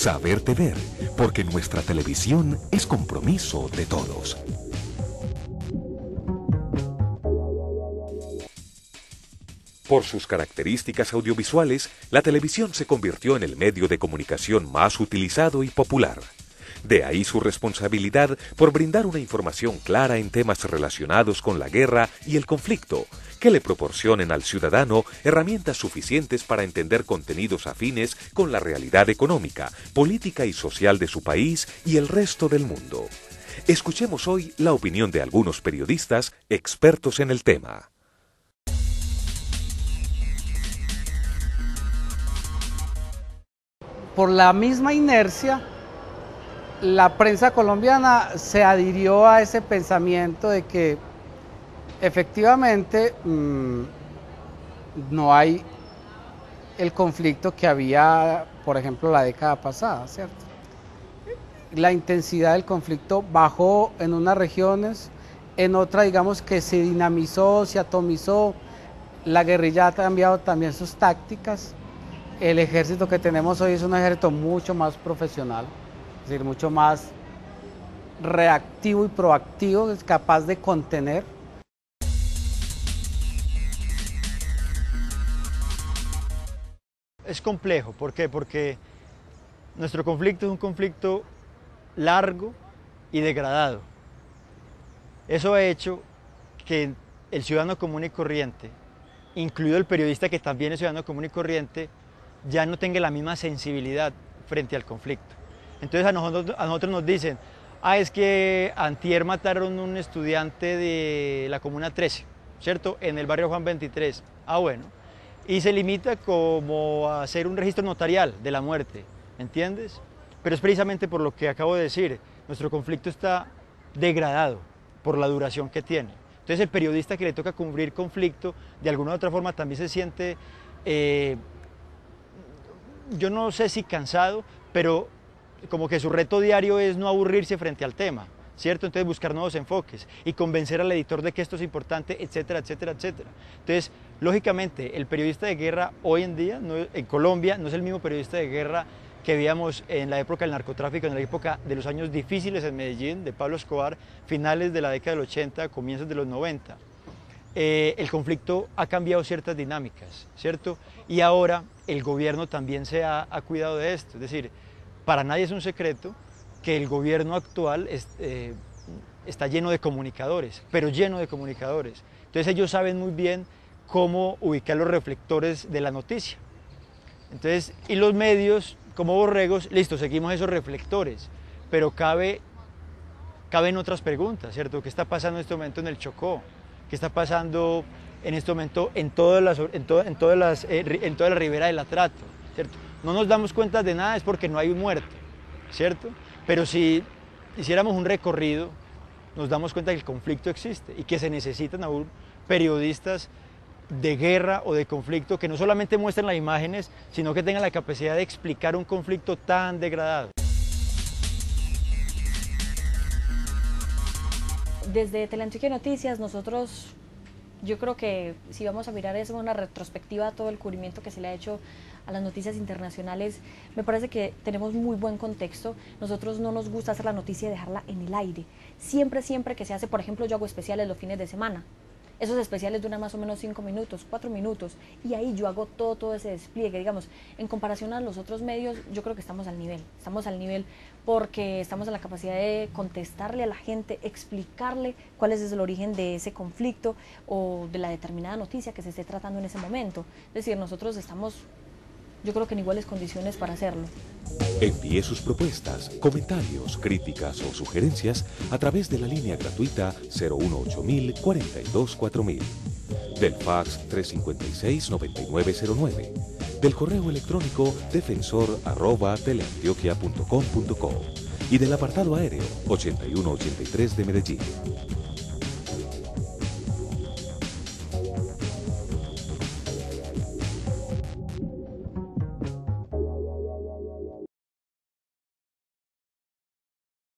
Saberte ver, porque nuestra televisión es compromiso de todos. Por sus características audiovisuales, la televisión se convirtió en el medio de comunicación más utilizado y popular. De ahí su responsabilidad por brindar una información clara en temas relacionados con la guerra y el conflicto, que le proporcionen al ciudadano herramientas suficientes para entender contenidos afines con la realidad económica, política y social de su país y el resto del mundo. Escuchemos hoy la opinión de algunos periodistas expertos en el tema. Por la misma inercia, la prensa colombiana se adhirió a ese pensamiento de que efectivamente no hay el conflicto que había, por ejemplo, la década pasada, ¿cierto? La intensidad del conflicto bajó en unas regiones, en otras digamos que se dinamizó, se atomizó, la guerrilla ha cambiado también sus tácticas. El ejército que tenemos hoy es un ejército mucho más profesional, es decir, mucho más reactivo y proactivo, es capaz de contener. Es complejo, ¿por qué? Porque nuestro conflicto es un conflicto largo y degradado. Eso ha hecho que el ciudadano común y corriente, incluido el periodista que también es ciudadano común y corriente, ya no tenga la misma sensibilidad frente al conflicto. Entonces a nosotros nos dicen, es que antier mataron a un estudiante de la Comuna 13, ¿cierto? En el barrio Juan 23. Bueno. Y se limita como a hacer un registro notarial de la muerte, ¿entiendes? Pero es precisamente por lo que acabo de decir, nuestro conflicto está degradado por la duración que tiene. Entonces el periodista que le toca cubrir conflicto, de alguna u otra forma también se siente, yo no sé si cansado, pero como que su reto diario es no aburrirse frente al tema, ¿cierto? Entonces buscar nuevos enfoques y convencer al editor de que esto es importante, etcétera, etcétera, etcétera. Entonces, lógicamente, el periodista de guerra hoy en día, en Colombia, no es el mismo periodista de guerra que veíamos en la época del narcotráfico, en la época de los años difíciles en Medellín, de Pablo Escobar, finales de la década del 80, comienzos de los 90. El conflicto ha cambiado ciertas dinámicas, ¿cierto? Y ahora el gobierno también se ha cuidado de esto, es decir, para nadie es un secreto que el gobierno actual está lleno de comunicadores, pero lleno de comunicadores. Entonces ellos saben muy bien cómo ubicar los reflectores de la noticia. Entonces, y los medios, como borregos, listo, seguimos esos reflectores, pero caben otras preguntas, ¿cierto? ¿Qué está pasando en este momento en el Chocó? ¿Qué está pasando en este momento en toda la ribera del Atrato? ¿Cierto? No nos damos cuenta de nada es porque no hay un muerto, ¿cierto? Pero si hiciéramos un recorrido, nos damos cuenta que el conflicto existe y que se necesitan aún periodistas de guerra o de conflicto que no solamente muestren las imágenes, sino que tengan la capacidad de explicar un conflicto tan degradado. Desde Teleantioquia Noticias, nosotros, yo creo que si vamos a mirar eso, una retrospectiva a todo el cubrimiento que se le ha hecho a las noticias internacionales, me parece que tenemos muy buen contexto. Nosotros no nos gusta hacer la noticia y dejarla en el aire. Siempre que se hace, por ejemplo, yo hago especiales los fines de semana. Esos especiales duran más o menos 5 minutos, 4 minutos, y ahí yo hago todo ese despliegue, digamos, en comparación a los otros medios, yo creo que estamos al nivel porque estamos en la capacidad de contestarle a la gente, explicarle cuál es el origen de ese conflicto o de la determinada noticia que se esté tratando en ese momento. Es decir, nosotros estamos, yo creo que en iguales condiciones para hacerlo. Envíe sus propuestas, comentarios, críticas o sugerencias a través de la línea gratuita 018 42 4000, del fax 356-9909, del correo electrónico defensor@teleantioquia.com.co y del apartado aéreo 8183 de Medellín.